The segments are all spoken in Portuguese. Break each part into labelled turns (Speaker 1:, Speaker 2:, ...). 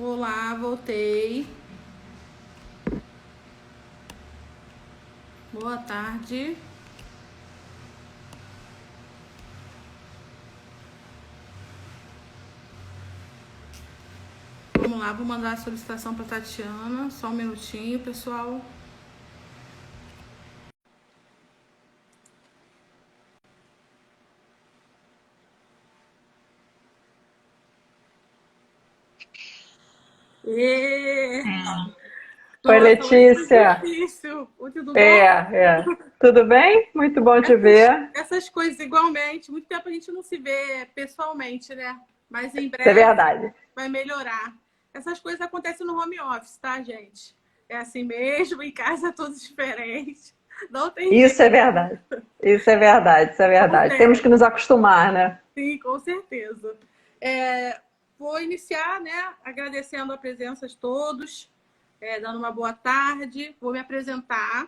Speaker 1: Olá, voltei. Boa tarde. Vamos lá, vou mandar a solicitação para Tatiana. Só um minutinho, pessoal. E...
Speaker 2: Oi,
Speaker 1: Nossa, hoje foi
Speaker 2: Letícia.
Speaker 1: difícil. Tudo
Speaker 2: É,
Speaker 1: bom?
Speaker 2: é. Tudo bem? Muito bom te
Speaker 1: Essas,
Speaker 2: ver.
Speaker 1: essas coisas igualmente. Muito tempo a gente não se vê pessoalmente, né? Mas em
Speaker 2: Isso é
Speaker 1: breve
Speaker 2: verdade.
Speaker 1: vai melhorar. Essas coisas acontecem no home office, tá, gente? É assim mesmo, em casa é tudo diferente. Não tem
Speaker 2: Isso é
Speaker 1: jeito.
Speaker 2: verdade. Isso é verdade, isso é verdade. Temos que
Speaker 1: Acontece.
Speaker 2: nos acostumar, né?
Speaker 1: Sim, com certeza. Vou iniciar, né, agradecendo a presença de todos, dando uma boa tarde. Vou me apresentar.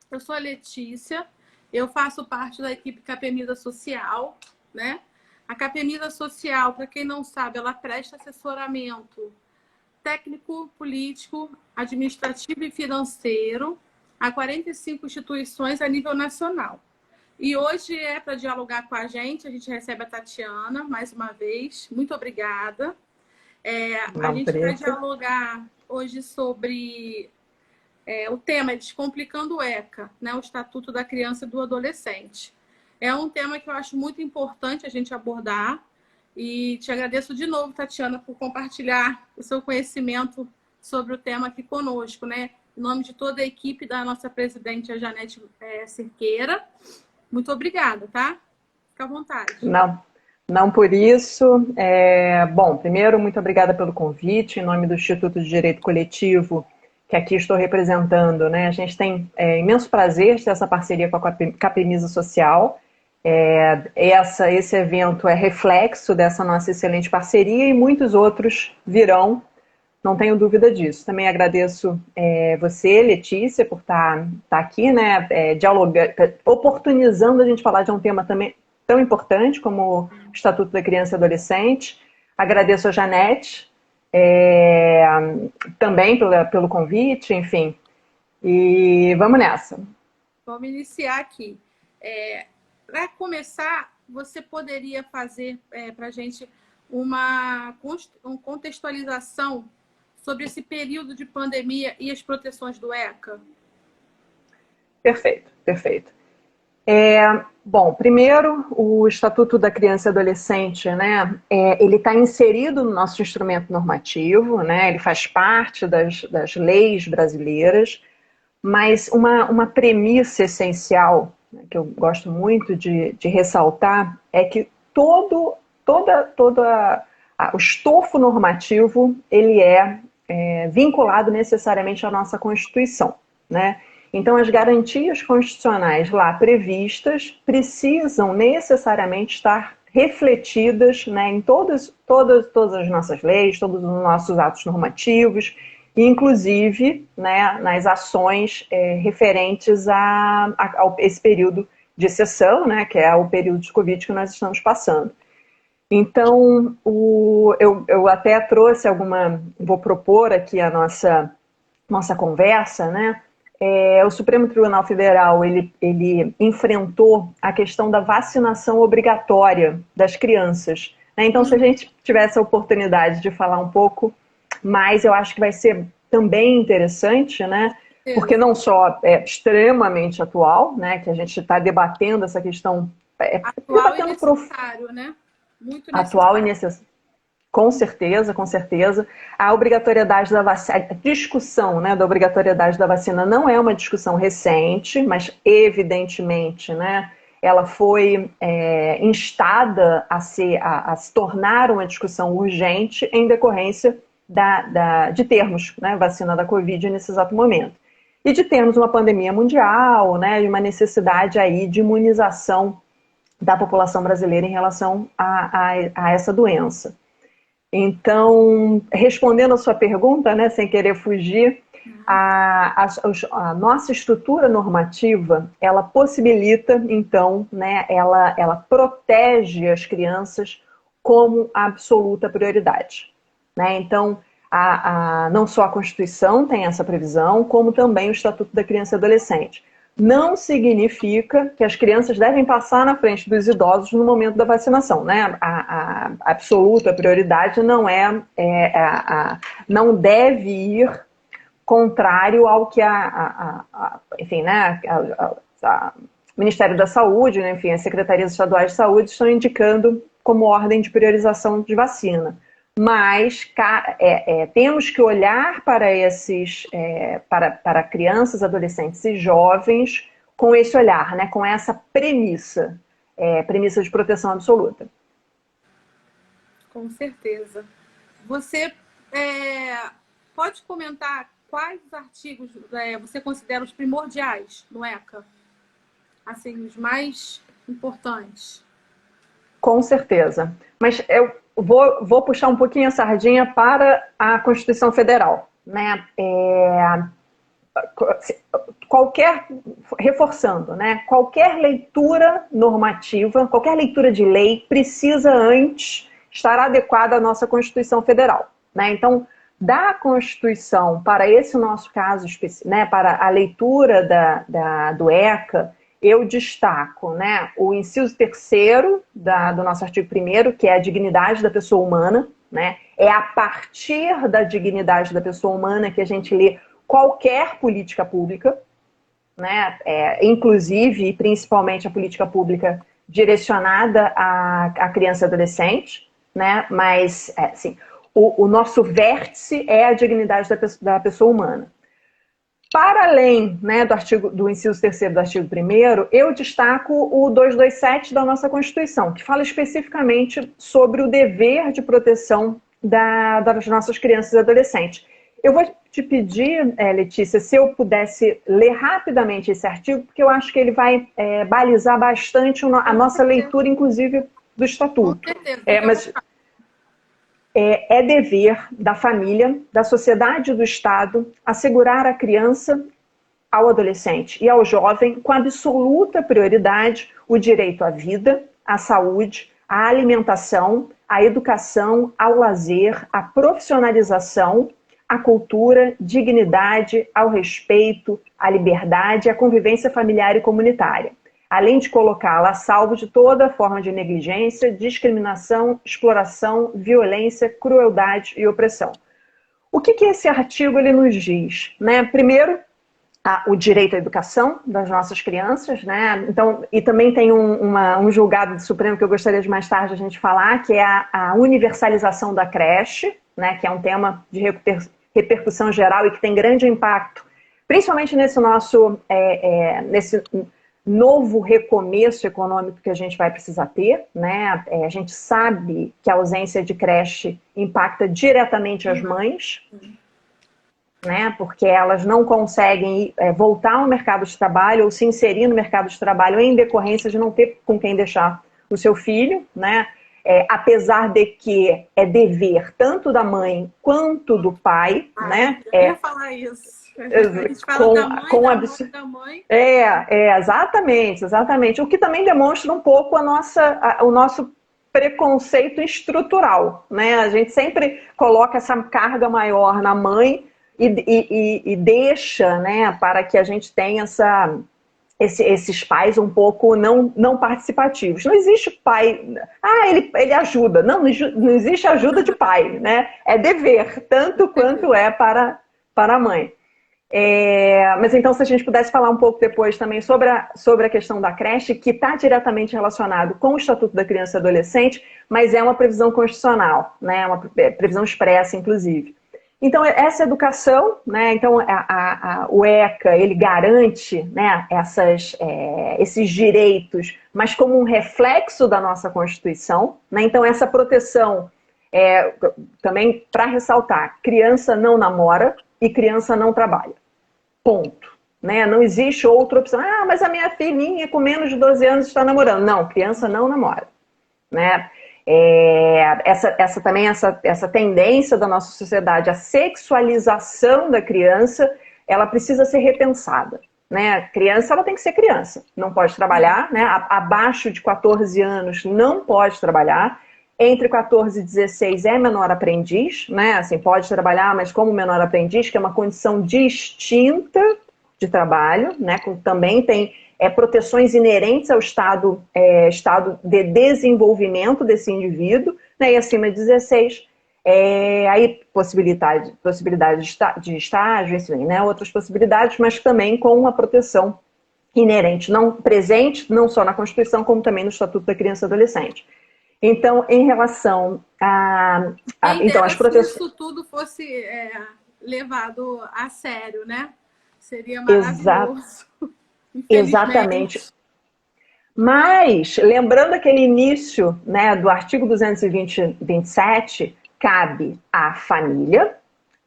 Speaker 1: Eu sou a Letícia, eu faço parte da equipe Capemisa Social, né? A Capemisa Social, para quem não sabe, ela presta assessoramento técnico, político, administrativo e financeiro a 45 instituições a nível nacional. E hoje é para dialogar com a gente recebe a Tatiana, mais uma vez. Muito obrigada. A
Speaker 2: Não,
Speaker 1: gente vai
Speaker 2: preto.
Speaker 1: dialogar hoje sobre o tema Descomplicando o ECA, né, o Estatuto da Criança e do Adolescente. É um tema que eu acho muito importante a gente abordar. E te agradeço de novo, Tatiana, por compartilhar o seu conhecimento sobre o tema aqui conosco, né? Em nome de toda a equipe da nossa presidente, a Janete Cerqueira. Muito obrigada, tá? Fica à vontade.
Speaker 2: Não, não por isso. Bom, primeiro, muito obrigada pelo convite, em nome do Instituto de Direito Coletivo, que aqui estou representando, né? A gente tem imenso prazer de ter essa parceria com a Capemisa Social. Esse evento é reflexo dessa nossa excelente parceria e muitos outros virão, não tenho dúvida disso. Também agradeço você, Letícia, por estar aqui, né, dialogando, oportunizando a gente falar de um tema também tão importante como o Estatuto da Criança e Adolescente. Agradeço a Janete é, também pelo convite, enfim. E vamos nessa.
Speaker 1: Vamos iniciar aqui. Para começar, você poderia fazer para a gente uma contextualização sobre esse período de pandemia e as proteções do ECA?
Speaker 2: Perfeito, perfeito. Bom, primeiro, o Estatuto da Criança e Adolescente, né, ele está inserido no nosso instrumento normativo, né, ele faz parte das leis brasileiras, mas uma premissa essencial, né, que eu gosto muito de ressaltar, é que o estofo normativo, ele é vinculado necessariamente à nossa Constituição, né? Então, as garantias constitucionais lá previstas precisam necessariamente estar refletidas, né, em todas as nossas leis, todos os nossos atos normativos, inclusive, né, nas ações referentes a esse período de exceção, né, que é o período de Covid que nós estamos passando. Então, eu até trouxe vou propor aqui a nossa conversa, né? O Supremo Tribunal Federal ele enfrentou a questão da vacinação obrigatória das crianças, né? Então, se a gente tivesse a oportunidade de falar um pouco mais, eu acho que vai ser também interessante, né? Porque não só é extremamente atual, né? Que a gente está debatendo essa questão,
Speaker 1: Atual e
Speaker 2: debatendo
Speaker 1: necessário, né? Muito
Speaker 2: atual e
Speaker 1: necessário.
Speaker 2: necessário. Com certeza, com certeza. A obrigatoriedade da vacina, a discussão, né, da obrigatoriedade da vacina não é uma discussão recente, mas evidentemente, né, ela foi instada a se tornar uma discussão urgente em decorrência de termos, né, vacina da Covid nesse exato momento. E de termos uma pandemia mundial, né, e uma necessidade aí de imunização da população brasileira em relação a essa doença. Então, respondendo a sua pergunta, né, sem querer fugir, a nossa estrutura normativa, ela possibilita, então, né, ela protege as crianças como absoluta prioridade. Né? Então, Não só a Constituição tem essa previsão, como também o Estatuto da Criança e Adolescente. Não significa que as crianças devem passar na frente dos idosos no momento da vacinação, né? A absoluta prioridade não deve ir contrário ao que enfim, né, o Ministério da Saúde, né, enfim, as secretarias estaduais de saúde estão indicando como ordem de priorização de vacina. Mas temos que olhar para para crianças, adolescentes e jovens com esse olhar, né, com essa premissa de proteção absoluta.
Speaker 1: Com certeza. Você pode comentar quais artigos você considera os primordiais no ECA? Assim, os mais importantes. Com certeza. Mas eu vou puxar um pouquinho a sardinha para a Constituição Federal, né? Reforçando, né? Qualquer leitura normativa, qualquer leitura de lei precisa antes estar adequada à nossa Constituição Federal, né? Então, da Constituição para esse nosso caso, né, para a leitura do ECA, eu destaco, né, o inciso 3º do nosso artigo 1º, que é a dignidade da pessoa humana, né? É a partir da dignidade da pessoa humana que a gente lê qualquer política pública, né? Inclusive e principalmente a política pública direcionada à criança e adolescente, né? Mas, assim, o nosso vértice é a dignidade da pessoa humana. Para além, né, do inciso 3º do artigo 1º, eu destaco o 227 da nossa Constituição, que fala especificamente sobre o dever de proteção das nossas crianças e adolescentes. Eu vou te pedir, Letícia, se eu pudesse ler rapidamente esse artigo, porque eu acho que ele vai balizar bastante a nossa leitura, inclusive, do Estatuto. Mas é dever da família, da sociedade e do Estado assegurar à criança, ao adolescente e ao jovem, com absoluta prioridade, o direito à vida, à saúde, à alimentação, à educação, ao lazer, à profissionalização, à cultura, dignidade, ao respeito, à liberdade, à convivência familiar e comunitária, além de colocá-la a salvo de toda forma de negligência, discriminação, exploração, violência, crueldade e opressão. O que esse artigo ele nos diz? Né? Primeiro, o direito à educação das nossas crianças, né? Então, e também tem um julgado do Supremo que eu gostaria de mais tarde a gente falar, que é a universalização da creche, né? Que é um tema de repercussão geral e que tem grande impacto, principalmente nesse nesse novo recomeço econômico que a gente vai precisar ter, né? A gente sabe que a ausência de creche impacta diretamente as mães, né? Porque elas não conseguem voltar ao mercado de trabalho ou se inserir no mercado de trabalho em decorrência de não ter com quem deixar o seu filho, né? Apesar de que é dever tanto da mãe quanto do pai, né? Eu ia falar isso. A gente fala da mãe.
Speaker 2: Exatamente. O que também demonstra um pouco o nosso preconceito estrutural, né? A gente sempre coloca essa carga maior na mãe e deixa, né, para que a gente tenha esses pais um pouco não participativos. Não existe pai... ele ajuda. Não existe ajuda de pai, né? É dever, tanto quanto é para a mãe. Mas então, se a gente pudesse falar um pouco depois também sobre a questão da creche, que está diretamente relacionado com o Estatuto da Criança e Adolescente, mas é uma previsão constitucional, né? Uma previsão expressa, inclusive. Então, essa educação, né? Então, o ECA, ele garante, né, esses direitos, mas como um reflexo da nossa Constituição, né? Então, essa proteção, também para ressaltar, criança não namora e criança não trabalha. Ponto. Né? Não existe outra opção. Mas a minha filhinha com menos de 12 anos está namorando. Não, criança não namora. Né? Essa tendência da nossa sociedade, a sexualização da criança, ela precisa ser repensada. Né? A criança ela tem que ser criança, não pode trabalhar, né? Abaixo de 14 anos não pode trabalhar. Entre 14 e 16 é menor aprendiz, né? Assim, pode trabalhar, mas como menor aprendiz, que é uma condição distinta de trabalho, né? Também tem proteções inerentes ao estado de desenvolvimento desse indivíduo, né? E acima de 16, aí possibilidade de estágio, assim, né? Outras possibilidades, mas também com uma proteção inerente, não presente, não só na Constituição, como também no Estatuto da Criança e Adolescente. Então, em relação
Speaker 1: então,
Speaker 2: as proteções...
Speaker 1: se isso tudo fosse levado a sério, né? Seria
Speaker 2: Exato.
Speaker 1: maravilhoso.
Speaker 2: Exatamente. Mas, lembrando aquele início, né, do artigo 227, cabe à família,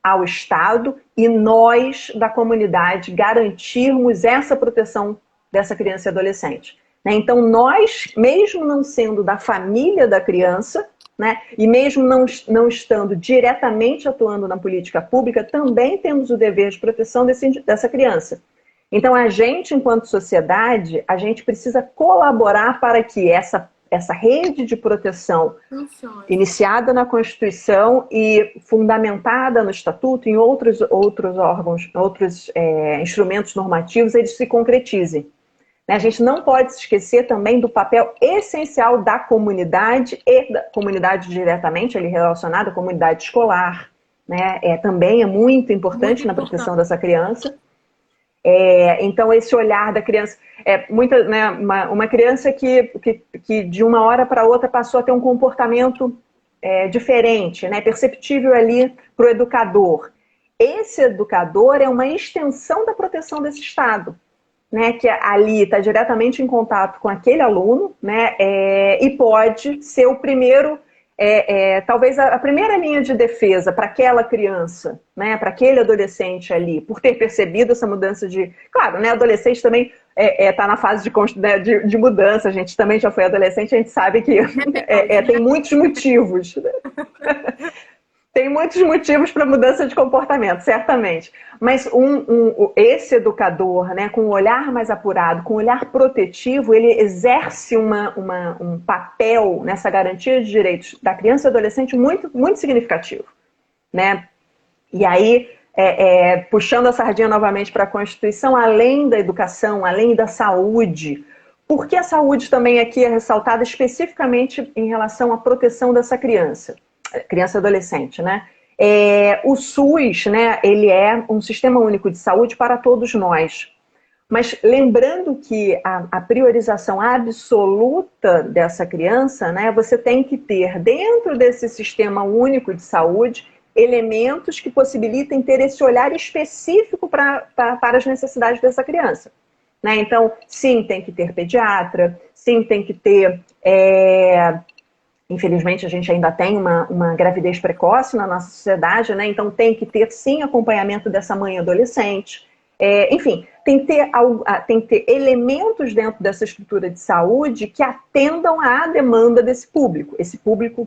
Speaker 2: ao Estado e nós, da comunidade, garantirmos essa proteção dessa criança e adolescente. Então, nós, mesmo não sendo da família da criança, né, e mesmo não estando diretamente atuando na política pública, também temos o dever de proteção dessa criança. Então, a gente, enquanto sociedade, a gente precisa colaborar para que essa rede de proteção iniciada na Constituição e fundamentada no Estatuto, em outros órgãos, outros instrumentos normativos, eles se concretizem. A gente não pode se esquecer também do papel essencial da comunidade e da comunidade diretamente ali relacionada à comunidade escolar, né? Também é muito importante na proteção dessa criança. Então, esse olhar da criança... né, uma criança que de uma hora para outra passou a ter um comportamento diferente, né, perceptível ali para o educador. Esse educador é uma extensão da proteção desse Estado, né, que ali está diretamente em contato com aquele aluno, né, e pode ser o primeiro... talvez a primeira linha de defesa para aquela criança, né, para aquele adolescente ali, por ter percebido essa mudança de... Claro, né, adolescente também está na fase de mudança, a gente também já foi adolescente, a gente sabe que tem muitos motivos. Tem muitos motivos para mudança de comportamento, certamente. Mas esse educador, né, com um olhar mais apurado, com um olhar protetivo, ele exerce um papel nessa garantia de direitos da criança e adolescente muito, muito significativo, né? E aí, puxando a sardinha novamente para a Constituição, além da educação, além da saúde, por que a saúde também aqui é ressaltada especificamente em relação à proteção dessa criança e adolescente, né? O SUS, né, ele é um sistema único de saúde para todos nós. Mas lembrando que a priorização absoluta dessa criança, né, você tem que ter dentro desse sistema único de saúde elementos que possibilitem ter esse olhar específico para as necessidades dessa criança. Né? Então, sim, tem que ter pediatra, sim, tem que ter... Infelizmente, a gente ainda tem uma gravidez precoce na nossa sociedade, né? Então tem que ter, sim, acompanhamento dessa mãe adolescente. Enfim, tem que ter elementos dentro dessa estrutura de saúde que atendam à demanda desse público. Esse público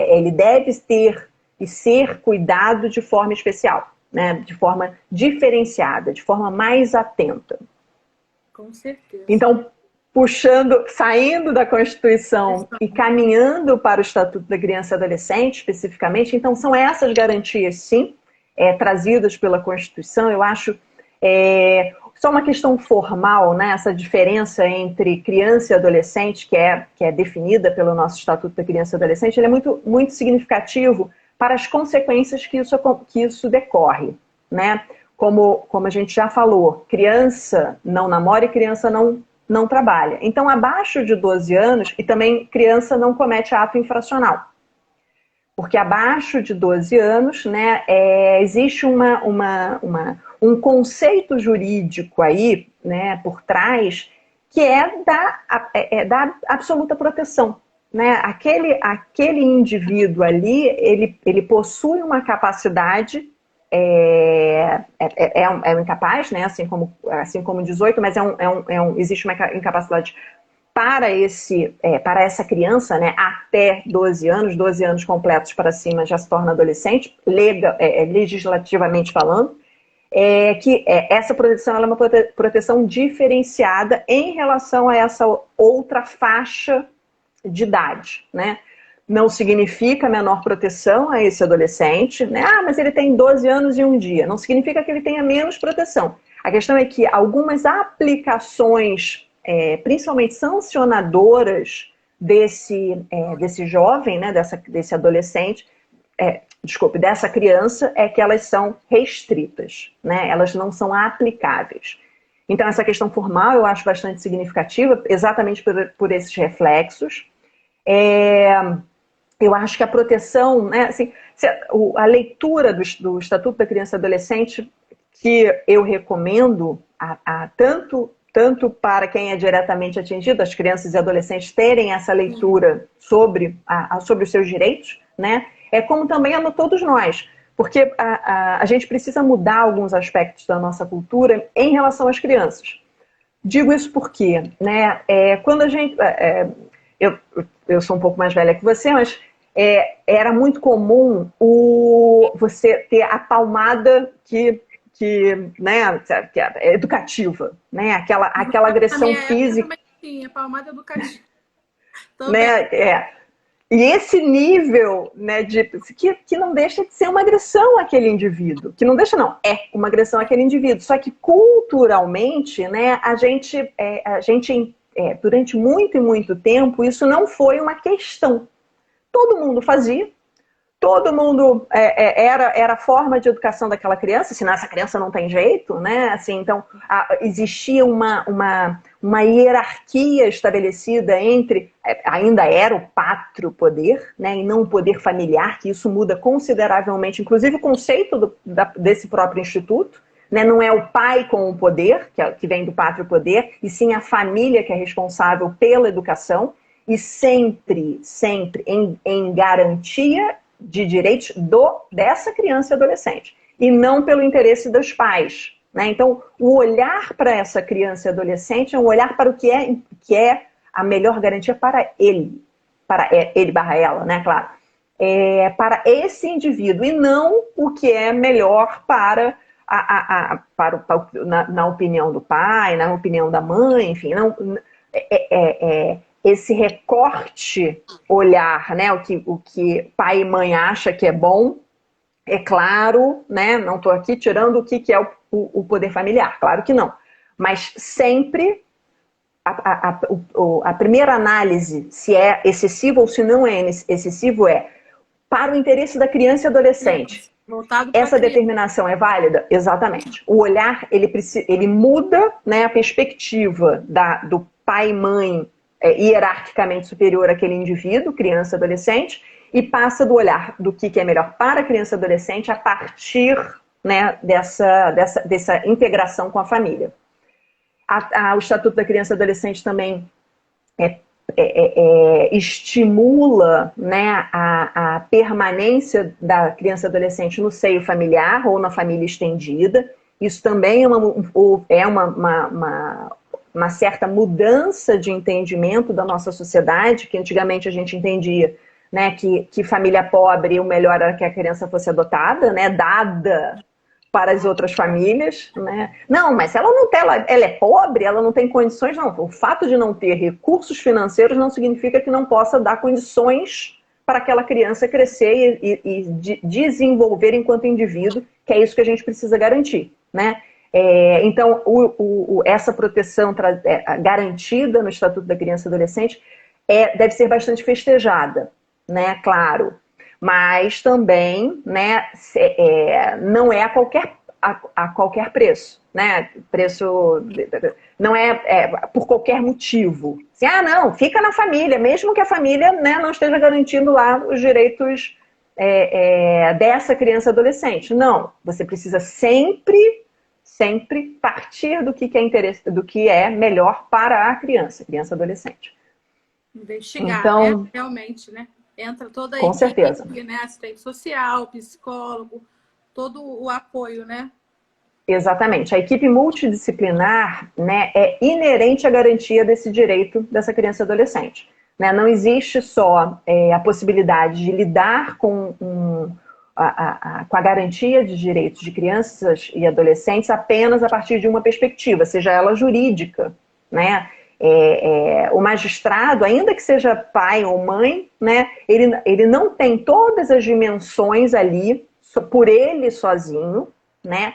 Speaker 2: ele deve ter e ser cuidado de forma especial, né? De forma diferenciada, de forma mais atenta.
Speaker 1: Com certeza.
Speaker 2: Então, saindo da Constituição e caminhando para o Estatuto da Criança e Adolescente, especificamente, então são essas garantias, sim, trazidas pela Constituição. Eu acho só uma questão formal, né, essa diferença entre criança e adolescente, que é definida pelo nosso Estatuto da Criança e Adolescente, ele é muito, muito significativo para as consequências que isso decorre, né? Como a gente já falou, criança não namora e criança não trabalha. Então, abaixo de 12 anos, e também criança não comete ato infracional. Porque abaixo de 12 anos, né, existe um conceito jurídico aí, né, por trás, que é da absoluta proteção. Né? Aquele indivíduo ali, ele possui uma capacidade... um incapaz, né? assim como 18, mas existe uma incapacidade para essa criança, né? Até 12 anos completos para cima já se torna adolescente, legislativamente falando, essa proteção ela é uma proteção diferenciada em relação a essa outra faixa de idade, né? Não significa menor proteção a esse adolescente, né? Ah, mas ele tem 12 anos e um dia. Não significa que ele tenha menos proteção. A questão é que algumas aplicações, principalmente sancionadoras desse jovem, né? Desse adolescente, dessa criança, é que elas são restritas, né? Elas não são aplicáveis. Então, essa questão formal eu acho bastante significativa, exatamente por esses reflexos. Eu acho que a proteção, né, assim, a leitura do Estatuto da Criança e Adolescente, que eu recomendo tanto para quem é diretamente atingido, as crianças e adolescentes terem essa leitura sobre os seus direitos, né, como também a todos nós, porque a gente precisa mudar alguns aspectos da nossa cultura em relação às crianças. Digo isso porque, né, quando a gente... eu sou um pouco mais velha que você, mas era muito comum você ter a palmada né, que é educativa, né, aquela agressão física.
Speaker 1: Sim, a palmada educativa.
Speaker 2: Né, E esse nível, né, que não deixa de ser uma agressão àquele indivíduo. Que não deixa, não. É uma agressão àquele indivíduo. Só que culturalmente, né, a gente durante muito e muito tempo, isso não foi uma questão. Todo mundo fazia. Todo mundo era a forma de educação daquela criança, senão essa criança não tem jeito, né? Assim, então, existia uma hierarquia estabelecida entre, ainda era o pátrio poder, né? E não o poder familiar, que isso muda consideravelmente, inclusive o conceito desse próprio instituto, né? Não é o pai com o poder, que vem do pátrio poder, e sim a família que é responsável pela educação, e sempre em garantia de direitos dessa criança e adolescente, e não pelo interesse dos pais, né? Então, o olhar para essa criança e adolescente é um olhar para o que é a melhor garantia para ele barra ela, né? Claro. Para esse indivíduo, e não o que é melhor na opinião do pai, na opinião da mãe, enfim, não... esse recorte olhar, né, o que pai e mãe acha que é bom, é claro, né, não estou aqui tirando o que é o poder familiar, claro que não. Mas sempre a primeira análise, se é excessivo ou se não é excessivo, para o interesse da criança e adolescente. Essa determinação é válida? Exatamente. O olhar, ele muda, né, a perspectiva do pai e mãe hierarquicamente superior àquele indivíduo, criança, adolescente, e passa do olhar do que é melhor para a criança e adolescente a partir, né, dessa integração com a família. O Estatuto da Criança e Adolescente também estimula, né, a permanência da criança e adolescente no seio familiar ou na família estendida. Isso também é uma certa mudança de entendimento da nossa sociedade, que antigamente a gente entendia, né, que família pobre, o melhor era que a criança fosse adotada, né, dada para as outras famílias, né? Não, mas ela é pobre, ela não tem condições, não. O fato de não ter recursos financeiros não significa que não possa dar condições para aquela criança crescer e desenvolver enquanto indivíduo, que é isso que a gente precisa garantir, né? Então, essa proteção garantida no Estatuto da Criança e Adolescente deve ser bastante festejada, né? Claro. Mas também, né, não é a qualquer preço, né? Preço não por qualquer motivo. Assim, não, fica na família, mesmo que a família, né, não esteja garantindo lá os direitos dessa criança e adolescente. Não, você precisa sempre partir do que é interesse, do que é melhor para a criança e adolescente.
Speaker 1: Investigar, então, né? Realmente, né? Entra toda a
Speaker 2: com
Speaker 1: equipe,
Speaker 2: certeza,
Speaker 1: né? Assistente social, psicólogo, todo o apoio, né?
Speaker 2: Exatamente. A equipe multidisciplinar, né, é inerente à garantia desse direito dessa criança e adolescente. Né? Não existe só a possibilidade de lidar com com a garantia de direitos de crianças e adolescentes apenas a partir de uma perspectiva, seja ela jurídica, né? O magistrado, ainda que seja pai ou mãe, né, ele não tem todas as dimensões ali, por ele sozinho, né,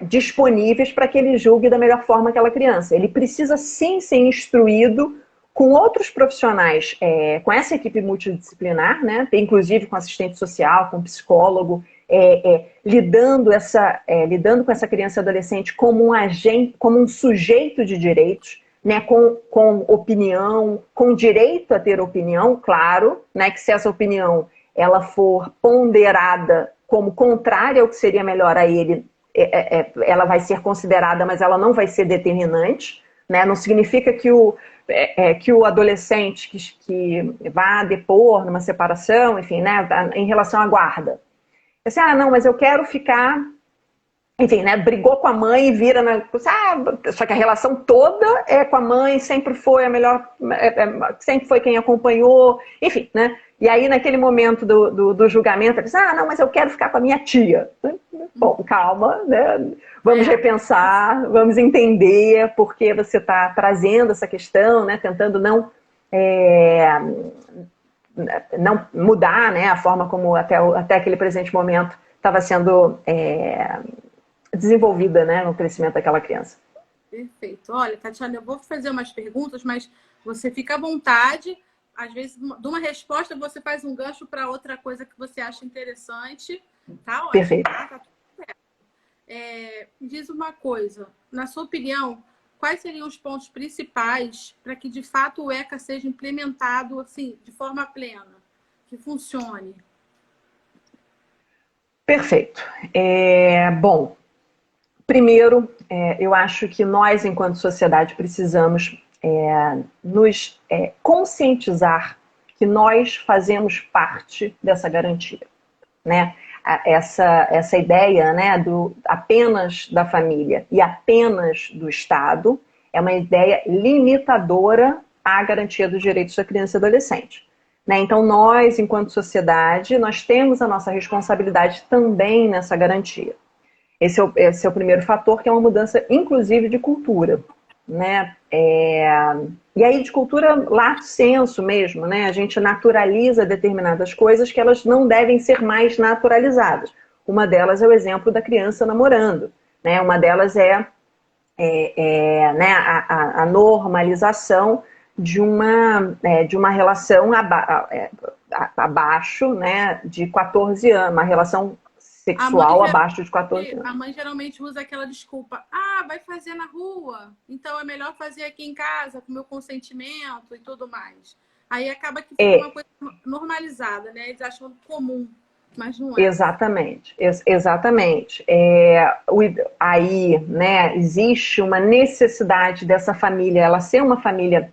Speaker 2: disponíveis para que ele julgue da melhor forma aquela criança. Ele precisa sim ser instruído com outros profissionais, com essa equipe multidisciplinar, né, inclusive com assistente social, com psicólogo, lidando com essa criança e adolescente como um agente, como um sujeito de direitos, né, com opinião, com direito a ter opinião, claro, né, que se essa opinião ela for ponderada como contrária ao que seria melhor a ele, ela vai ser considerada, mas ela não vai ser determinante, né, não significa que o adolescente que vá depor numa separação, enfim, né, em relação à guarda. Assim, não, mas eu quero ficar... Enfim, né, brigou com a mãe e vira na... só que a relação toda é com a mãe, sempre foi a melhor... sempre foi quem acompanhou, enfim, né? E aí, naquele momento do julgamento, ele diz, não, mas eu quero ficar com a minha tia. Bom, calma, né? Vamos repensar, vamos entender por que você está trazendo essa questão, né? Tentando não mudar, né, a forma como até aquele presente momento estava sendo desenvolvida, né, no crescimento daquela criança.
Speaker 1: Perfeito. Olha, Tatiana, eu vou fazer umas perguntas, mas você fica à vontade. Às vezes, de uma resposta, você faz um gancho para outra coisa que você acha interessante. Tá ótimo.
Speaker 2: Perfeito.
Speaker 1: Tá tudo certo. Diz uma coisa. Na sua opinião, quais seriam os pontos principais para que, de fato, o ECA seja implementado assim, de forma plena, que funcione?
Speaker 2: Perfeito. Bom, primeiro, eu acho que nós, enquanto sociedade, precisamos nos conscientizar que nós fazemos parte dessa garantia, né? Essa ideia, né, apenas da família e apenas do Estado é uma ideia limitadora à garantia dos direitos da criança e adolescente, né? Então, nós, enquanto sociedade, nós temos a nossa responsabilidade também nessa garantia. Esse é o primeiro fator, que é uma mudança, inclusive, de cultura, né? E aí, de cultura lato sensu mesmo, né? A gente naturaliza determinadas coisas que elas não devem ser mais naturalizadas. Uma delas é o exemplo da criança namorando, né? Uma delas né, a normalização de uma relação abaixo, né, de 14 anos, uma relação sexual abaixo de 14 anos.
Speaker 1: A mãe geralmente usa aquela desculpa, vai fazer na rua, então é melhor fazer aqui em casa, com meu consentimento e tudo mais. Aí acaba que fica uma coisa normalizada, né? Eles acham comum, mas não é.
Speaker 2: Exatamente, exatamente. Aí, né, existe uma necessidade dessa família, ela ser uma família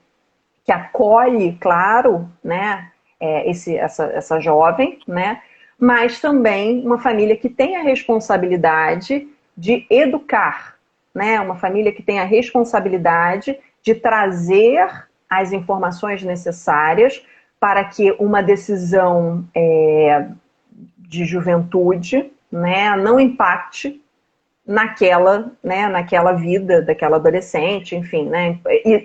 Speaker 2: que acolhe, claro, né, essa jovem, né, mas também uma família que tem a responsabilidade de educar, né? Uma família que tem a responsabilidade de trazer as informações necessárias para que uma decisão de juventude, né, não impacte naquela vida daquela adolescente, enfim, né,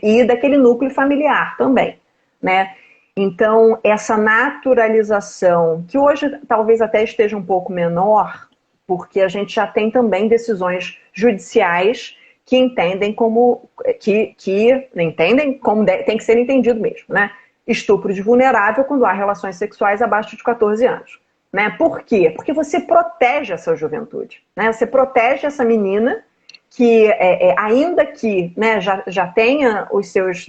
Speaker 2: e daquele núcleo familiar também, né? Então, essa naturalização, que hoje talvez até esteja um pouco menor, porque a gente já tem também decisões judiciais que entendem como tem que ser entendido mesmo, né? Estupro de vulnerável quando há relações sexuais abaixo de 14 anos. Né? Por quê? Porque você protege essa juventude, né? Você protege essa menina que, ainda que, né, já tenha os seus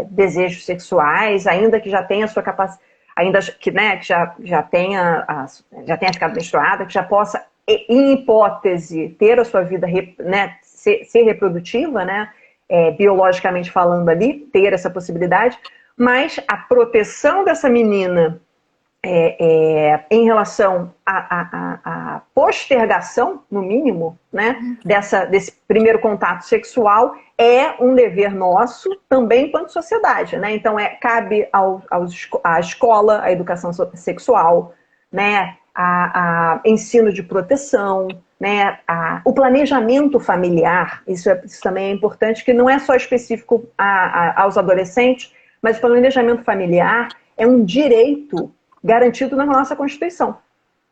Speaker 2: desejos sexuais, ainda que já tenha a sua capacidade, ainda que, né, que já tenha ficado menstruada, que já possa, em hipótese, ter a sua vida, né, ser reprodutiva, né, biologicamente falando ali, ter essa possibilidade, mas a proteção dessa menina em relação à postergação, no mínimo, né, desse primeiro contato sexual, é um dever nosso também enquanto sociedade, né? Então, cabe à escola a educação sexual, né, a ensino de proteção, né, o planejamento familiar, isso também é importante, que não é só específico aos adolescentes, mas o planejamento familiar é um direito garantido na nossa Constituição.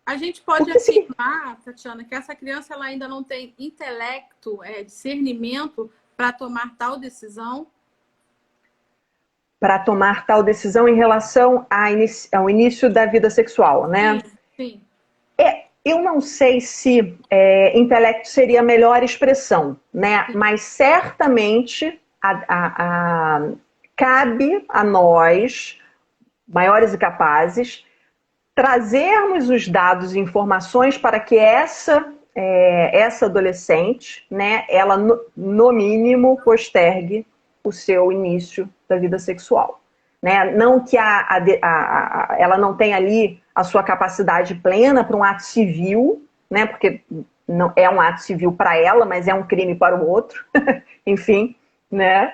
Speaker 1: A gente pode afirmar, Tatiana, que essa criança ela ainda não tem intelecto, discernimento para tomar tal decisão?
Speaker 2: Para tomar tal decisão em relação ao início da vida sexual, né?
Speaker 1: Sim.
Speaker 2: Eu não sei se intelecto seria a melhor expressão, né? Mas certamente cabe a nós, maiores e capazes, trazermos os dados e informações para que essa adolescente, né, ela no mínimo postergue o seu início da vida sexual. Né? Não que ela não tenha ali a sua capacidade plena para um ato civil, né? Porque não é um ato civil para ela, mas é um crime para o outro, enfim, né?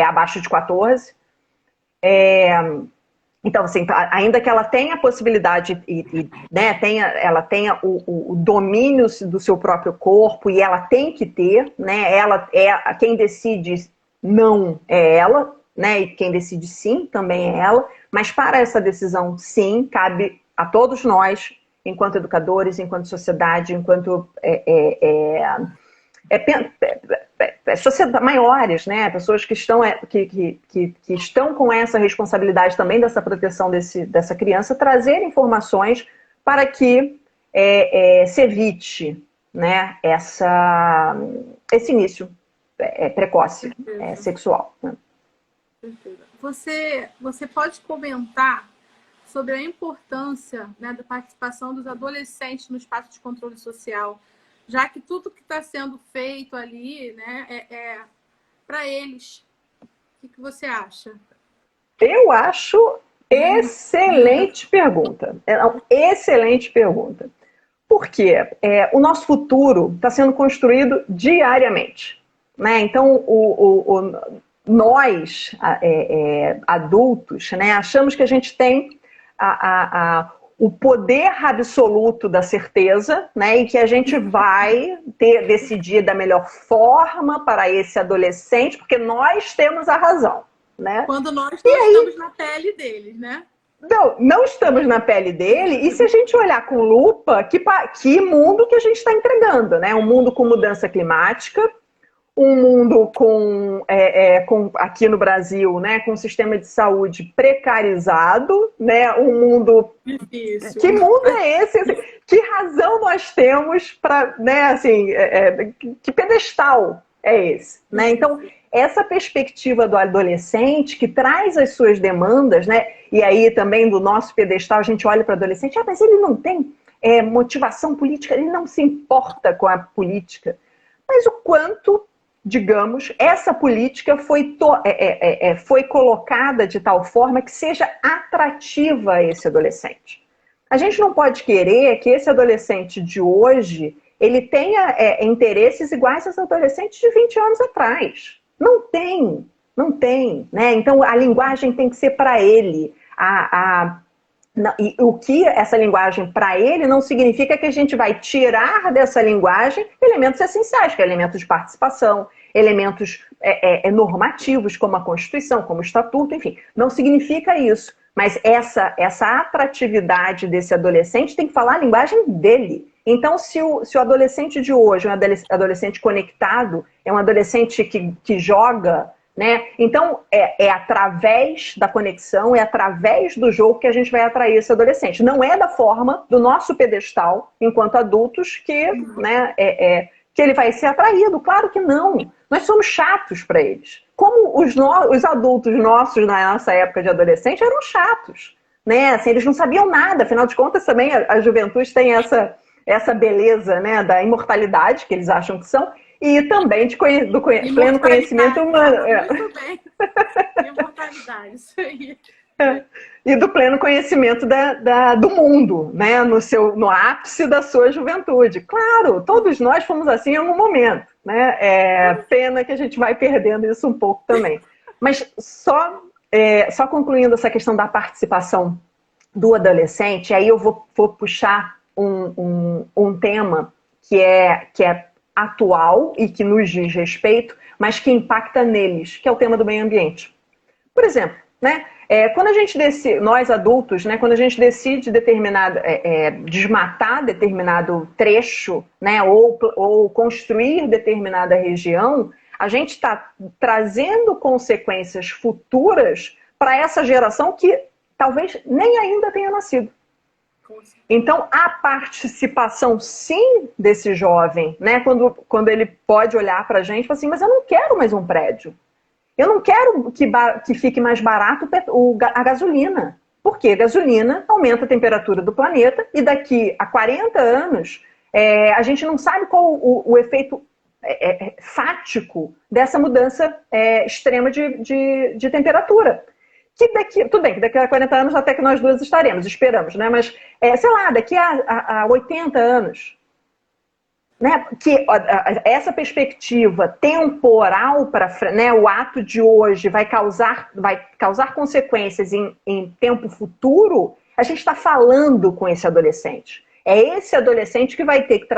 Speaker 2: Abaixo de 14. Então, assim, ainda que ela tenha a possibilidade né, ela tenha o domínio do seu próprio corpo, e ela tem que ter, né? Quem decide não é ela, né? E quem decide sim também é ela, mas para essa decisão, sim, cabe a todos nós, enquanto educadores, enquanto sociedade, enquanto sociedade, maiores, né? Pessoas que estão com essa responsabilidade também dessa proteção dessa criança, trazer informações para que se evite, né, esse início precoce sexual. Né?
Speaker 1: Você pode comentar sobre a importância, né, da participação dos adolescentes no espaço de controle social, já que tudo que está sendo feito ali, né, é para eles. O que você acha?
Speaker 2: Eu acho excelente pergunta. Excelente pergunta. Porque o nosso futuro está sendo construído diariamente. Né? Então, nós, adultos, né, achamos que a gente tem o poder absoluto da certeza, né, e que a gente vai decidir da melhor forma para esse adolescente, porque nós temos a razão. Né?
Speaker 1: Quando nós não estamos na pele deles, né?
Speaker 2: Não estamos na pele dele, e se a gente olhar com lupa, que mundo que a gente está entregando, né? Um mundo com mudança climática, um mundo com aqui no Brasil, né, com um sistema de saúde precarizado, né, um mundo...
Speaker 1: Difícil.
Speaker 2: Que mundo é esse? Assim, que razão nós temos para, né, assim, que pedestal é esse? Né? Então, essa perspectiva do adolescente que traz as suas demandas, né, e aí também do nosso pedestal a gente olha para o adolescente, mas ele não tem motivação política, ele não se importa com a política. Mas o quanto, digamos, essa política foi colocada de tal forma que seja atrativa a esse adolescente. A gente não pode querer que esse adolescente de hoje ele tenha interesses iguais aos adolescentes de 20 anos atrás. Não tem. Né? Então, a linguagem tem que ser para ele. E o que essa linguagem para ele não significa que a gente vai tirar dessa linguagem elementos essenciais, que é elementos de participação, elementos normativos, como a Constituição, como o Estatuto, enfim. Não significa isso. Mas essa atratividade desse adolescente tem que falar a linguagem dele. Então, se o adolescente de hoje, um adolescente conectado, é um adolescente que joga, né? Então, é através da conexão, é através do jogo que a gente vai atrair esse adolescente. Não é da forma do nosso pedestal, enquanto adultos, que, né, que ele vai ser atraído. Claro que não. Nós somos chatos para eles. Como os adultos nossos, na nossa época de adolescente, eram chatos. Né? Assim, eles não sabiam nada. Afinal de contas, também a juventude tem essa beleza, né, da imortalidade, que eles acham que são, e também do pleno conhecimento humano.
Speaker 1: Muito bem. Imortalidade, isso aí.
Speaker 2: E do pleno conhecimento do mundo, né, no ápice da sua juventude. Claro, todos nós fomos assim em algum momento. Né? Pena que a gente vai perdendo isso um pouco também. Mas só concluindo essa questão da participação do adolescente, aí eu vou puxar um tema que é atual e que nos diz respeito, mas que impacta neles, que é o tema do meio ambiente. Por exemplo, né, quando a gente decide, nós adultos, né, quando a gente decide desmatar determinado trecho, né, ou construir determinada região, a gente está trazendo consequências futuras para essa geração que talvez nem ainda tenha nascido. Então, a participação, sim, desse jovem, né, quando ele pode olhar para a gente e falar assim, mas eu não quero mais um prédio. Eu não quero que fique mais barato a gasolina. Por quê? A gasolina aumenta a temperatura do planeta e daqui a 40 anos a gente não sabe qual o efeito fático dessa mudança extrema de temperatura. Tudo bem, que daqui a 40 anos até que nós duas estaremos, esperamos, né? Mas, sei lá, daqui a 80 anos, né? Que essa perspectiva temporal para frente, né? O ato de hoje vai causar consequências em tempo futuro, a gente está falando com esse adolescente. É esse adolescente que vai ter que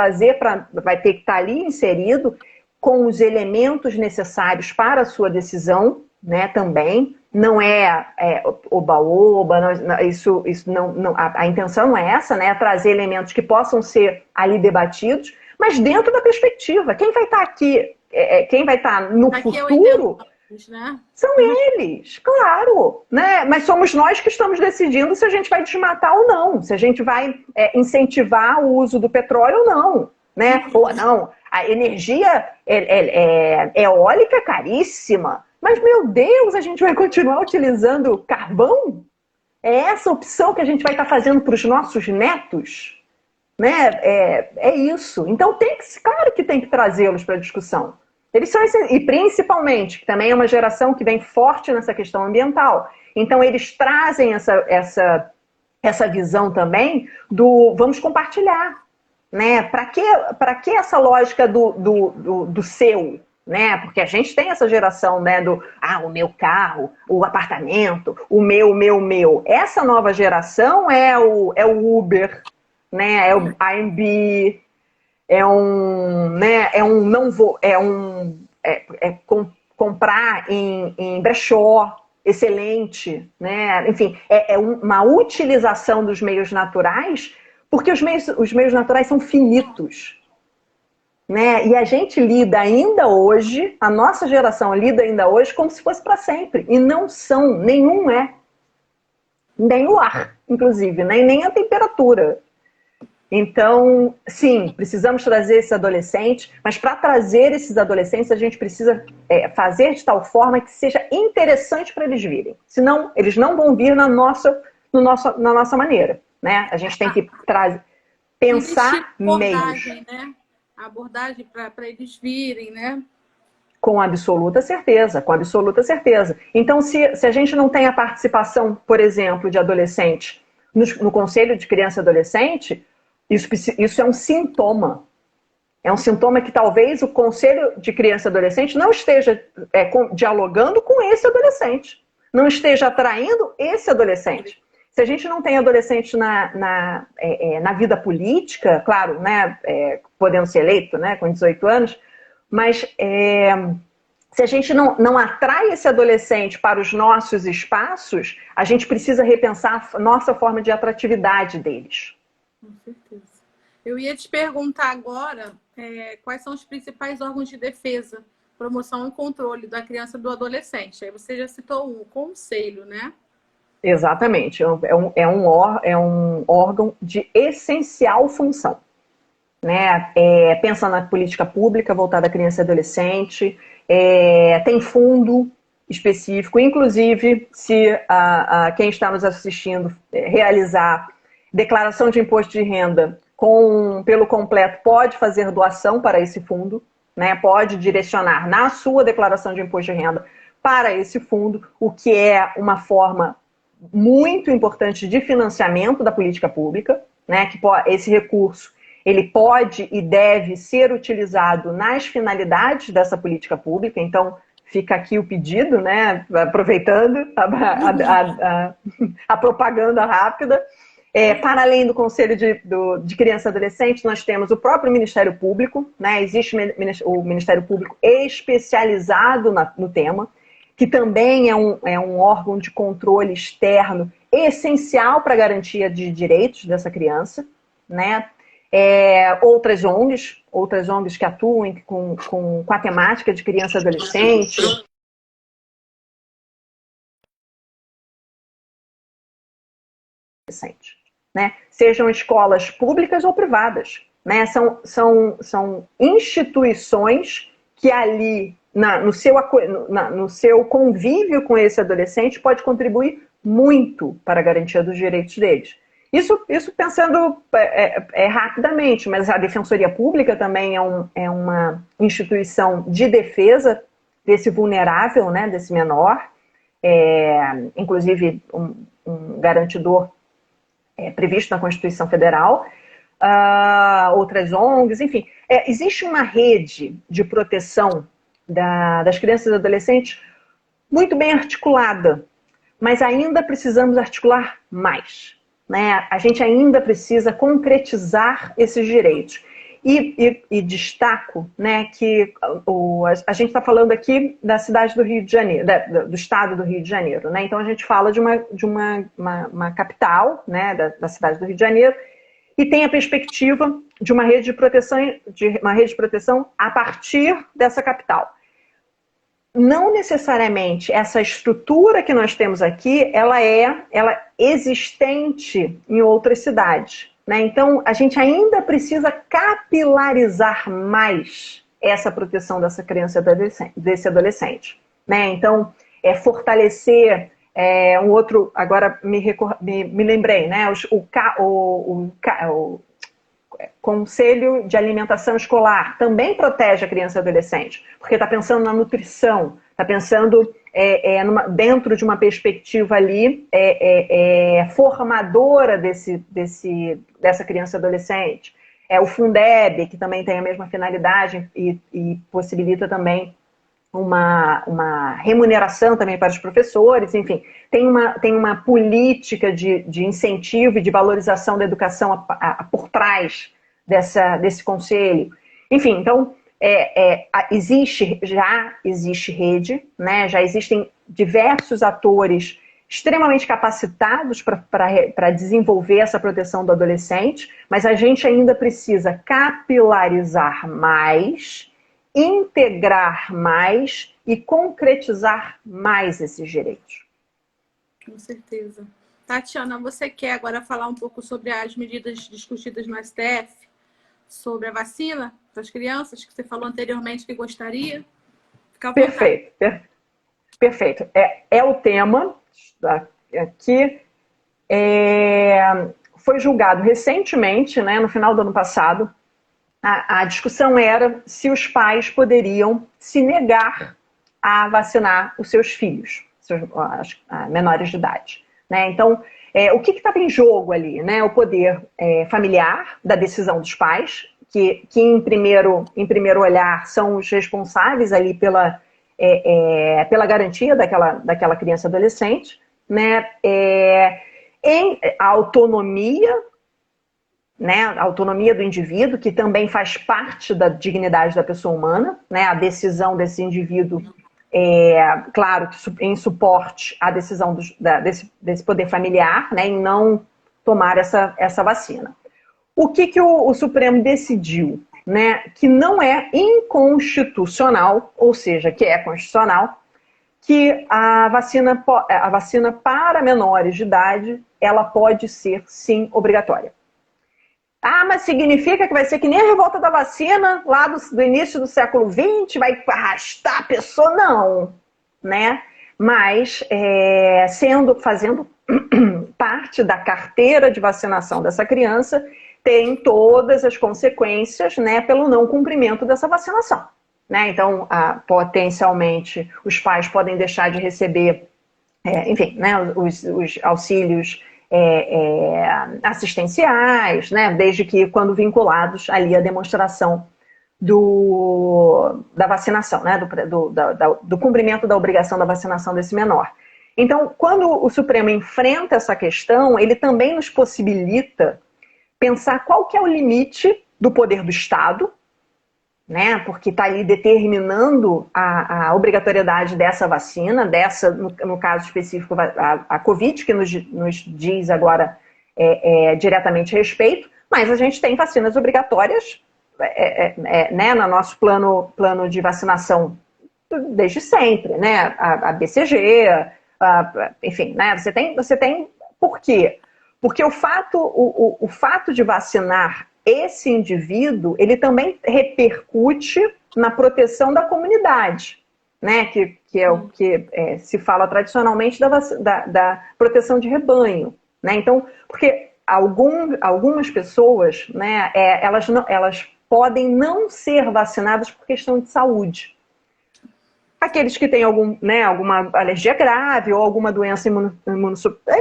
Speaker 2: vai ter que estar ali inserido com os elementos necessários para a sua decisão, né, também. Não é oba-oba, isso não, a intenção não é essa, né, é trazer elementos que possam ser ali debatidos, mas dentro da perspectiva. Quem vai estar aqui, quem vai estar no futuro,
Speaker 1: né?
Speaker 2: São eles, claro, né? Mas somos nós que estamos decidindo se a gente vai desmatar ou não, se a gente vai incentivar o uso do petróleo ou não, né? Ou não, a energia eólica é caríssima, mas, meu Deus, a gente vai continuar utilizando carvão? É essa opção que a gente vai estar fazendo para os nossos netos? Né? É isso. Então, claro que tem que trazê-los para a discussão. Eles são, e principalmente, que também é uma geração que vem forte nessa questão ambiental. Então, eles trazem essa visão também do vamos compartilhar. Né? Para que essa lógica do seu? Né? Porque a gente tem essa geração, né, o meu carro, o apartamento, o meu. Essa nova geração é o Uber, né? É o Airbnb, comprar em brechó, excelente, né? Enfim, uma utilização dos meios naturais, porque os meios naturais são finitos. Né? E a gente lida ainda hoje, a nossa geração lida ainda hoje como se fosse para sempre. E não são, nenhum é. Nem o ar, inclusive, né? E nem a temperatura. Então, sim, precisamos trazer esses adolescentes, mas para trazer esses adolescentes a gente precisa fazer de tal forma que seja interessante para eles virem. Senão, eles não vão vir na nossa maneira. Né? A gente tem que pensar meios.
Speaker 1: Né? A abordagem para eles virem, né?
Speaker 2: Com absoluta certeza, com absoluta certeza. Então, se a gente não tem a participação, por exemplo, de adolescente no Conselho de Criança e Adolescente, isso é um sintoma. É um sintoma que talvez o Conselho de Criança e Adolescente não esteja dialogando com esse adolescente, não esteja atraindo esse adolescente. Se a gente não tem adolescente na vida política, claro, né, podendo ser eleito, né, com 18 anos, mas se a gente não atrai esse adolescente para os nossos espaços, a gente precisa repensar a nossa forma de atratividade deles.
Speaker 1: Com certeza. Eu ia te perguntar agora quais são os principais órgãos de defesa, promoção e controle da criança e do adolescente. Aí você já citou o conselho, né?
Speaker 2: Exatamente, é um órgão de essencial função. Né? Pensa na política pública voltada à criança e adolescente, tem fundo específico, inclusive se quem está nos assistindo realizar declaração de imposto de renda pelo completo, pode fazer doação para esse fundo, né? Pode direcionar na sua declaração de imposto de renda para esse fundo, o que é uma forma muito importante de financiamento da política pública, né? Que esse recurso ele pode e deve ser utilizado nas finalidades dessa política pública. Então, fica aqui o pedido, né? Aproveitando a propaganda rápida. Para além do Conselho de Criança e Adolescente, nós temos o próprio Ministério Público, né? Existe o Ministério Público especializado no tema, que também é um órgão de controle externo essencial para a garantia de direitos dessa criança, né? Outras ONGs que atuam com a temática de criança e adolescente. Né? Sejam escolas públicas ou privadas. Né? São instituições que ali, no seu convívio com esse adolescente, pode contribuir muito para a garantia dos direitos deles. Isso pensando rapidamente, mas a Defensoria Pública também é uma instituição de defesa desse vulnerável, né, desse menor, inclusive um garantidor previsto na Constituição Federal, outras ONGs, enfim. Existe uma rede de proteção das crianças e adolescentes muito bem articulada, mas ainda precisamos articular mais. Né? A gente ainda precisa concretizar esses direitos. E destaco, né, que a gente está falando aqui da cidade do Rio de Janeiro, do estado do Rio de Janeiro. Né? Então a gente fala de uma capital, né, da cidade do Rio de Janeiro, e tem a perspectiva de uma rede de proteção a partir dessa capital. Não necessariamente essa estrutura que nós temos aqui, ela é existente em outras cidades. Né? Então, a gente ainda precisa capilarizar mais essa proteção dessa criança e desse adolescente. Né? Então, fortalecer um outro... Agora me lembrei, né? O Conselho de Alimentação Escolar também protege a criança e adolescente, porque está pensando na nutrição, está pensando dentro de uma perspectiva ali formadora dessa criança e adolescente. O Fundeb, que também tem a mesma finalidade e possibilita também uma remuneração também para os professores, enfim, tem uma política de incentivo e de valorização da educação por trás desse conselho. Enfim, então, já existe rede, né? Já existem diversos atores extremamente capacitados para desenvolver essa proteção do adolescente, mas a gente ainda precisa capilarizar mais, integrar mais e concretizar mais esses direitos.
Speaker 1: Com certeza. Tatiana, você quer agora falar um pouco sobre as medidas discutidas no STF, sobre a vacina para as crianças, que você falou anteriormente que gostaria? Fica à vontade.
Speaker 2: Perfeito. É o tema que foi julgado recentemente, né, no final do ano passado. A discussão era se os pais poderiam se negar a vacinar os seus filhos, menores de idade. Né? Então, o que estava em jogo ali? Né? O poder familiar da decisão dos pais, que em primeiro olhar são os responsáveis ali pela garantia daquela criança e adolescente, né? Em autonomia, né, a autonomia do indivíduo, que também faz parte da dignidade da pessoa humana, né, a decisão desse indivíduo, claro, em suporte à decisão desse poder familiar, né, em não tomar essa vacina. O que o Supremo decidiu? Né, que não é inconstitucional, ou seja, que é constitucional, que a vacina para menores de idade, ela pode ser, sim, obrigatória. Mas significa que vai ser que nem a revolta da vacina lá do início do século XX, vai arrastar a pessoa? Não, né? Mas fazendo parte da carteira de vacinação dessa criança, tem todas as consequências, né, pelo não cumprimento dessa vacinação. Né? Então, potencialmente, os pais podem deixar de receber, enfim, né, os auxílios assistenciais, né, desde que quando vinculados ali à demonstração da vacinação, né? Do cumprimento da obrigação da vacinação desse menor. Então, quando o Supremo enfrenta essa questão, ele também nos possibilita pensar qual que é o limite do poder do Estado, né? Porque está ali determinando a obrigatoriedade dessa vacina, no caso específico, a Covid, que nos diz agora diretamente respeito, mas a gente tem vacinas obrigatórias né, no nosso plano de vacinação desde sempre, né? A BCG, enfim, né? Você tem por quê? Porque o fato de vacinar esse indivíduo, ele também repercute na proteção da comunidade, né? Que é o que se fala tradicionalmente da proteção de rebanho, né? Então, porque algumas pessoas, né, elas podem não ser vacinadas por questão de saúde. Aqueles que têm alguma alergia grave ou alguma doença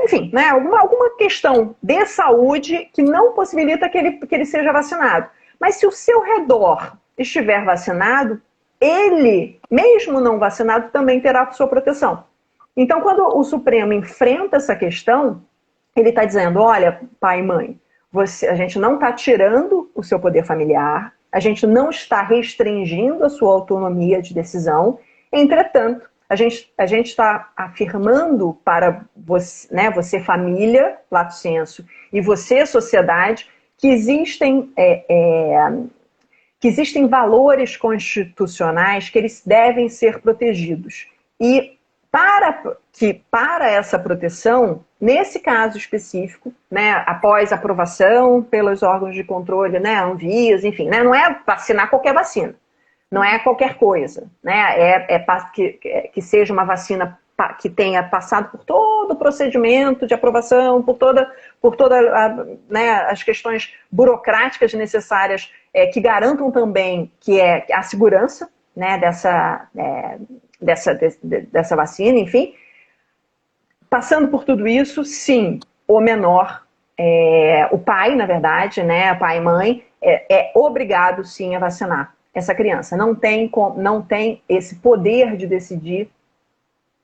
Speaker 2: enfim, né, alguma questão de saúde que não possibilita que ele seja vacinado. Mas se o seu redor estiver vacinado, ele, mesmo não vacinado, também terá sua proteção. Então, quando o Supremo enfrenta essa questão, ele está dizendo, olha, pai e mãe, a gente não está tirando o seu poder familiar, a gente não está restringindo a sua autonomia de decisão. Entretanto, a gente está afirmando para você, né, você família, lato sensu, e você sociedade, que existem valores constitucionais que eles devem ser protegidos. E para essa proteção, nesse caso específico, né, após aprovação pelos órgãos de controle, né, Anvisa, enfim, né, não é vacinar qualquer vacina. Não é qualquer coisa, né? Que seja uma vacina que tenha passado por todo o procedimento de aprovação, por toda né, as questões burocráticas necessárias que garantam também que é a segurança, né, dessa vacina, enfim. Passando por tudo isso, sim, o menor, o pai, na verdade, né, pai e mãe, é obrigado sim a vacinar essa criança. Não tem esse poder de decidir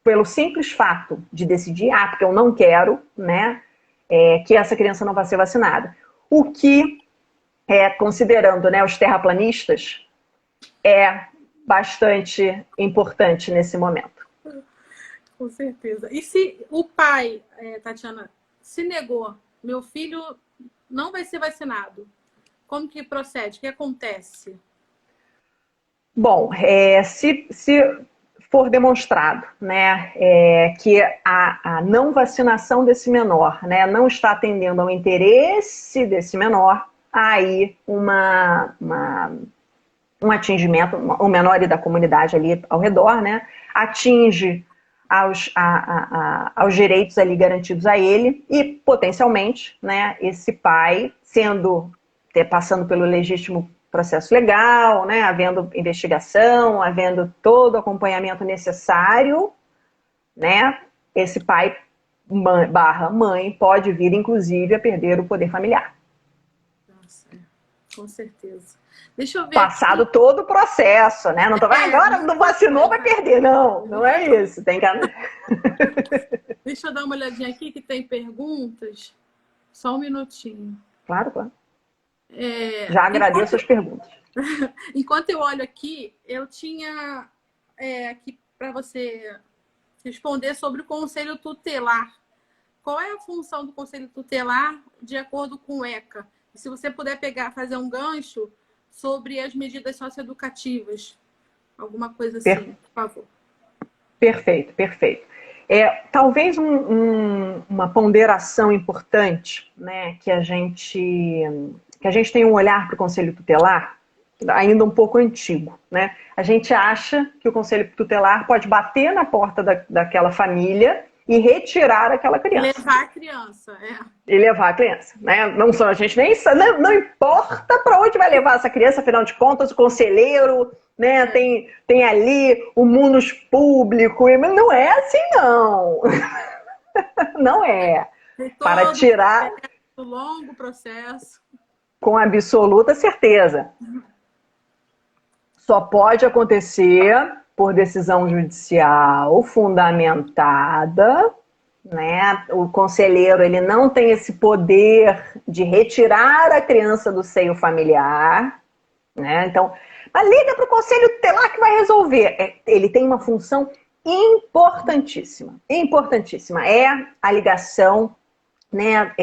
Speaker 2: pelo simples fato de decidir, porque eu não quero, né, que essa criança não vai ser vacinada. O que, considerando, né, os terraplanistas, é bastante importante nesse momento.
Speaker 1: Com certeza. E se o pai, Tatiana, se negou, meu filho não vai ser vacinado, como que procede? O que acontece?
Speaker 2: Bom, se for demonstrado, né, que a não vacinação desse menor, né, não está atendendo ao interesse desse menor, aí um atingimento, o menor e da comunidade ali ao redor, né, atinge aos direitos ali garantidos a ele e, potencialmente, né, esse pai passando pelo legítimo processo legal, né, havendo investigação, havendo todo o acompanhamento necessário, né, esse pai barra mãe pode vir, inclusive, a perder o poder familiar.
Speaker 1: Nossa, com certeza. Deixa eu ver
Speaker 2: passado
Speaker 1: aqui.
Speaker 2: Todo o processo, né? Não tô agora não vacinou, vai perder. Não é isso. Tem que...
Speaker 1: Deixa eu dar uma olhadinha aqui que tem perguntas. Só um minutinho.
Speaker 2: Claro. Já agradeço as perguntas.
Speaker 1: Enquanto eu olho aqui, eu tinha aqui para você responder sobre o Conselho Tutelar. Qual é a função do Conselho Tutelar de acordo com o ECA? E se você puder fazer um gancho sobre as medidas socioeducativas. Alguma coisa assim, por favor.
Speaker 2: Perfeito. Talvez uma ponderação importante, né, que a gente tem um olhar para o Conselho Tutelar ainda um pouco antigo, né? A gente acha que o Conselho Tutelar pode bater na porta daquela família e retirar aquela criança.
Speaker 1: Levar a criança,
Speaker 2: E levar a criança, né? A gente nem sabe, não importa para onde vai levar essa criança, afinal de contas, o conselheiro, né, tem ali o munus público, mas não é assim, não. Não é. Para tirar...
Speaker 1: Um longo processo.
Speaker 2: Com absoluta certeza. só pode acontecer por decisão judicial fundamentada, né? O conselheiro ele não tem esse poder de retirar a criança do seio familiar, né? Então, mas liga para o conselho tutelar que vai resolver. Ele tem uma função importantíssima, importantíssima. É a ligação, né,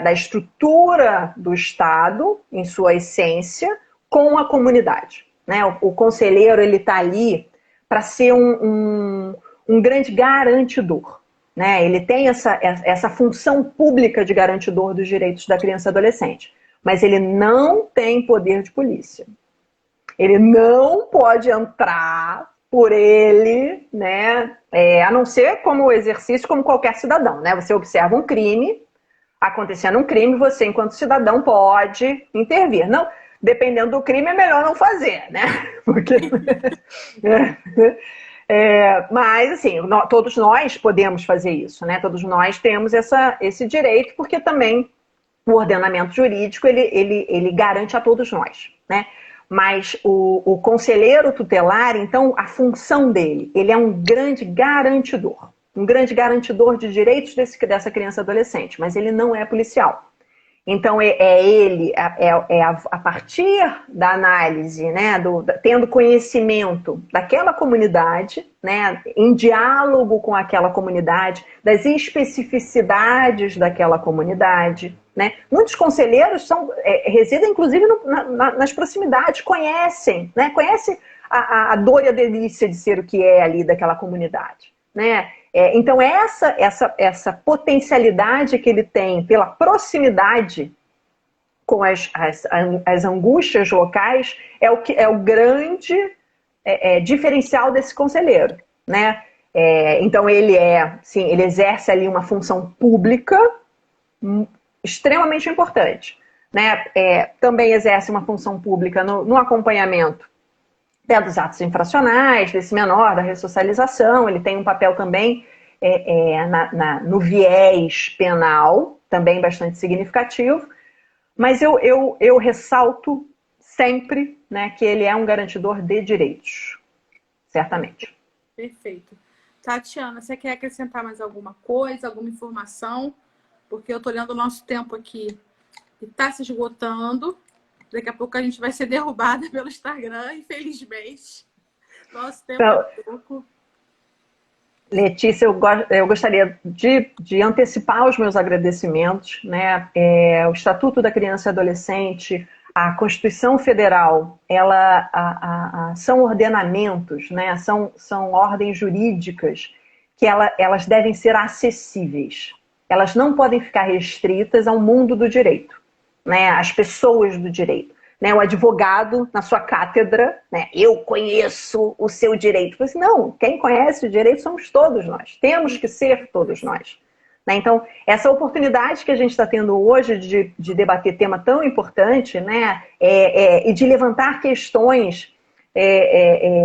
Speaker 2: da estrutura do Estado, em sua essência, com a comunidade. Né? O conselheiro ele está ali para ser um grande garantidor. Né? Ele tem essa função pública de garantidor dos direitos da criança e adolescente. Mas ele não tem poder de polícia. Ele não pode entrar por ele, né? A não ser como exercício, como qualquer cidadão. Né? Você observa um crime, acontecendo um crime, você, enquanto cidadão, pode intervir. Não, dependendo do crime, é melhor não fazer, né? Porque... mas, assim, todos nós podemos fazer isso, né? Todos nós temos esse direito, porque também o ordenamento jurídico, ele garante a todos nós, né? Mas o conselheiro tutelar, então, a função dele, ele é um grande garantidor de direitos dessa criança e adolescente, mas ele não é policial. Então, ele, a partir da análise, né, tendo conhecimento daquela comunidade, né, em diálogo com aquela comunidade, das especificidades daquela comunidade. Né? Muitos conselheiros residem, inclusive, nas proximidades, conhecem, né, conhecem a dor e a delícia de ser o que é ali daquela comunidade. Né? Então, essa potencialidade que ele tem pela proximidade com as angústias locais é o grande diferencial desse conselheiro. Né? Então, ele exerce ali uma função pública extremamente importante. Né? Também exerce uma função pública no acompanhamento dos atos infracionais, desse menor, da ressocialização. Ele tem um papel também no viés penal, também bastante significativo, mas eu ressalto sempre, né, que ele é um garantidor de direitos, certamente.
Speaker 1: Perfeito. Tatiana, você quer acrescentar mais alguma coisa, alguma informação? Porque eu estou olhando o nosso tempo aqui e está se esgotando. Daqui a pouco a gente vai ser derrubada pelo Instagram, infelizmente. Nosso tempo é pouco.
Speaker 2: Letícia, eu gostaria de antecipar os meus agradecimentos. Né? O Estatuto da Criança e Adolescente, a Constituição Federal, são ordenamentos, né? São ordens jurídicas que elas devem ser acessíveis. Elas não podem ficar restritas ao mundo do direito. Né, as pessoas do direito, né, o advogado na sua cátedra, né, eu conheço o seu direito. Mas, não, quem conhece o direito somos todos nós, temos que ser todos nós. Né, então, essa oportunidade que a gente está tendo hoje de debater tema tão importante, né, e de levantar questões,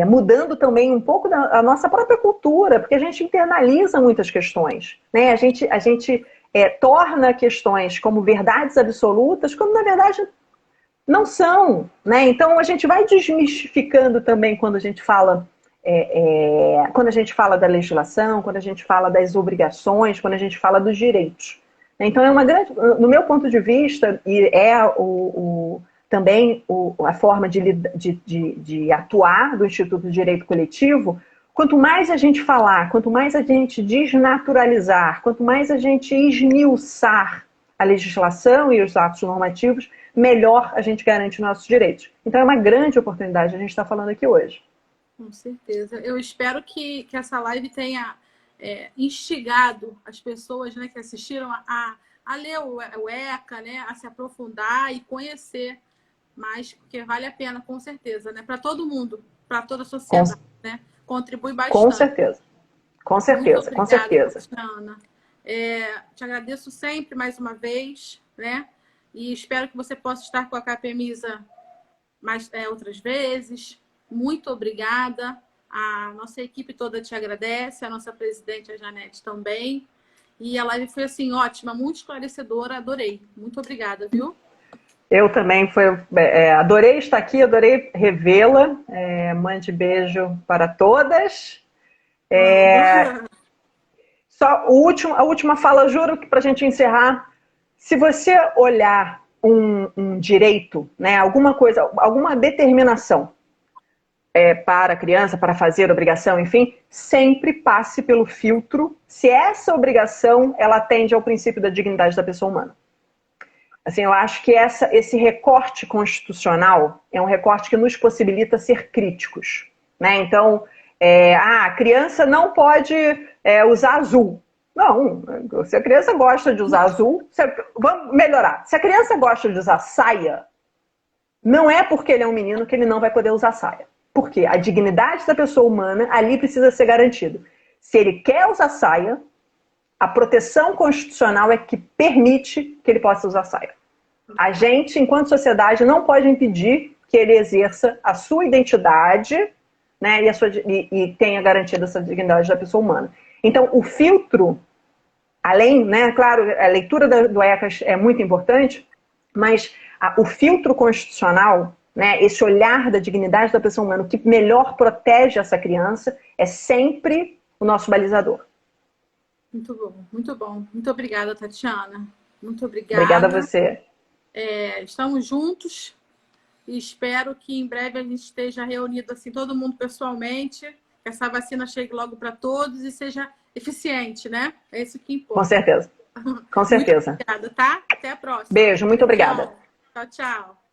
Speaker 2: mudando também um pouco a nossa própria cultura, porque a gente internaliza muitas questões. Né, a gente torna questões como verdades absolutas, quando na verdade não são. Né? Então a gente vai desmistificando também quando a gente fala da legislação, quando a gente fala das obrigações, quando a gente fala dos direitos. Então no meu ponto de vista, e também a forma de atuar do Instituto de Direito Coletivo, quanto mais a gente falar, quanto mais a gente desnaturalizar, quanto mais a gente esmiuçar a legislação e os atos normativos, melhor a gente garante os nossos direitos. Então é uma grande oportunidade a gente estar falando aqui hoje.
Speaker 1: Com certeza. Eu espero que essa live tenha instigado as pessoas, né, que assistiram a ler o ECA, né, a se aprofundar e conhecer mais, porque vale a pena, com certeza, né, para todo mundo, para toda a sociedade, né? Contribui bastante.
Speaker 2: Com certeza. Com certeza,
Speaker 1: obrigada,
Speaker 2: com certeza.
Speaker 1: Tatiana. Te agradeço sempre, mais uma vez, né? E espero que você possa estar com a KPMISA outras vezes. Muito obrigada. A nossa equipe toda te agradece, a nossa presidente, a Janete, também. E a live foi, assim, ótima, muito esclarecedora, adorei. Muito obrigada, viu?
Speaker 2: Eu também adorei estar aqui, adorei revê-la. Mande beijo para todas. Só a última fala, juro que para a gente encerrar, se você olhar um direito, né, alguma coisa, alguma determinação para a criança, para fazer obrigação, enfim, sempre passe pelo filtro se essa obrigação ela atende ao princípio da dignidade da pessoa humana. Assim, eu acho que esse recorte constitucional é um recorte que nos possibilita ser críticos, né? Então, a criança não pode usar azul. Não, se a criança gosta de usar azul, vamos melhorar. Se a criança gosta de usar saia, não é porque ele é um menino que ele não vai poder usar saia. Porque a dignidade da pessoa humana ali precisa ser garantida. Se ele quer usar saia, a proteção constitucional é que permite que ele possa usar saia. A gente, enquanto sociedade, não pode impedir que ele exerça a sua identidade, né, e tenha garantida essa dignidade da pessoa humana. Então, o filtro, além, né, claro, a leitura do ECAS é muito importante, mas o filtro constitucional, né, esse olhar da dignidade da pessoa humana, o que melhor protege essa criança, é sempre o nosso balizador.
Speaker 1: Muito bom, muito bom. Muito obrigada, Tatiana. Muito obrigada.
Speaker 2: Obrigada a você.
Speaker 1: Estamos juntos e espero que em breve a gente esteja reunido assim, todo mundo pessoalmente, que essa vacina chegue logo para todos e seja eficiente, né? É isso que importa.
Speaker 2: Com certeza. Com certeza.
Speaker 1: Muito obrigada, tá? Até a próxima.
Speaker 2: Beijo, muito obrigada.
Speaker 1: Tchau, tchau.